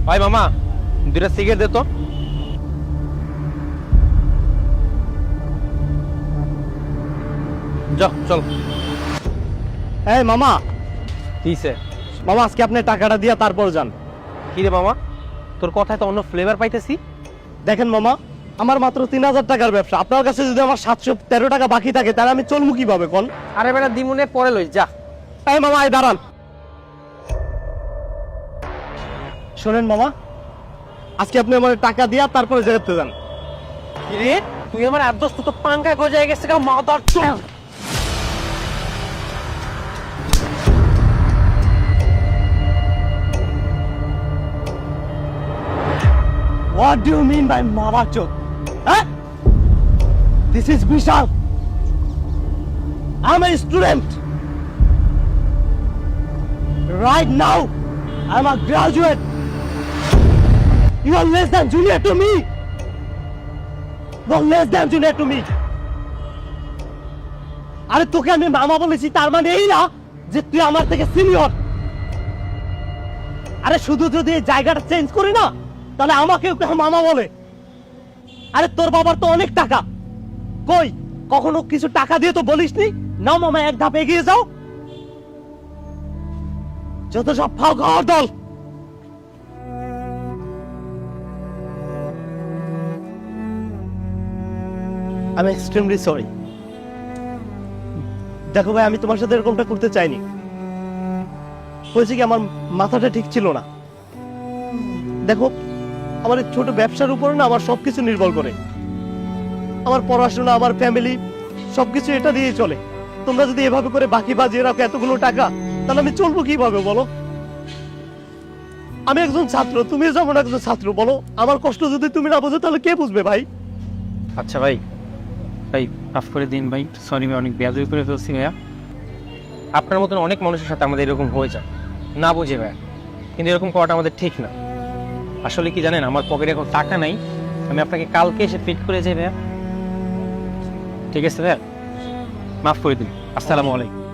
ভাই মামা, দুইটা সিগারেট দে তো। যাও চল। এই মামা, কিসে? মামা আজকে আপনি টাকাটা দিয়া তারপর যান। কি রে মামা, তোর কথায় তো অন্য ফ্লেভার পাইতেছি। দেখেন মামা, আমার মাত্র 3000 টাকার ব্যবসা, আপনার কাছে যদি আমার 713 টাকা বাকি থাকে তাহলে আমি চলবো কিভাবে কোন? আরে বেটা দিমুনে পরে লই যা। এই মামা, এই দাঁড়ান। শোনেন মামা, আজকে আপনি আমার টাকা দিয়া তারপরে যেতে যান। কি রে, তুই আমার আদর্শ তো পাঙ্কা গজায় গেছে কেন মাদার চল। What do you mean by Mama Chot? Huh? This is Vishal. I'm a student. Right now, I'm a graduate. You are less than junior to me. You're less than junior to me. আরে তোকে আমি মামা বলেছি তার মানে এই না যে তুই আমার থেকে সিনিয়র। আরে শুধু যদি এই জায়গাটা চেঞ্জ করি না তাহলে আমাকেও কেউ মামা বলে। আরে তোর বাবার তো অনেক টাকা, কই কখনো কিছু টাকা দিয়ে তো বলিসনি নাও মামা এক ধাপ এগিয়ে যাও। যত সব ফাও খাওয়ার দল। আমি এক্সট্রিমলি সরি। দেখো ভাই, আমি তোমার সাথে এরকমটা করতে চাইনি। হয়েছে কি, আমার মাথাটা ঠিক ছিল না। দেখো, আমার এই ছোট ব্যবসার উপরে না আমার সবকিছু নির্ভর করে। আমার পড়াশোনা, আমার ফ্যামিলি, সবকিছু এটা দিয়ে চলে। তোমরা যদি এভাবে করে বাকি বাজিয়ে রাখো এতগুলো টাকা, তাহলে আমি চলবো কিভাবে বলো? আমি একজন ছাত্র, তুমি যেমন একজন ছাত্র, বলো আমার কষ্ট যদি তুমি না বোঝো তাহলে কে বুঝবে ভাই? আচ্ছা ভাই, ভাই মাফ করে দিন ভাই, সরি আমি অনেক বেয়াদবি করে ফেলছি ভাইয়া। আপনার মতন অনেক মানুষের সাথে আমাদের এরকম হয়ে যায়, না বুঝে ভাইয়া, কিন্তু এরকম করাটা আমাদের ঠিক না। আসলে কি জানেন, আমার পকেটে এখন টাকা নাই, আমি আপনাকে কালকে এসে ফিট করে যাই ভাইয়া। ঠিক আছে ভাইয়া, মাফ করে দিন। আসসালামু আলাইকুম।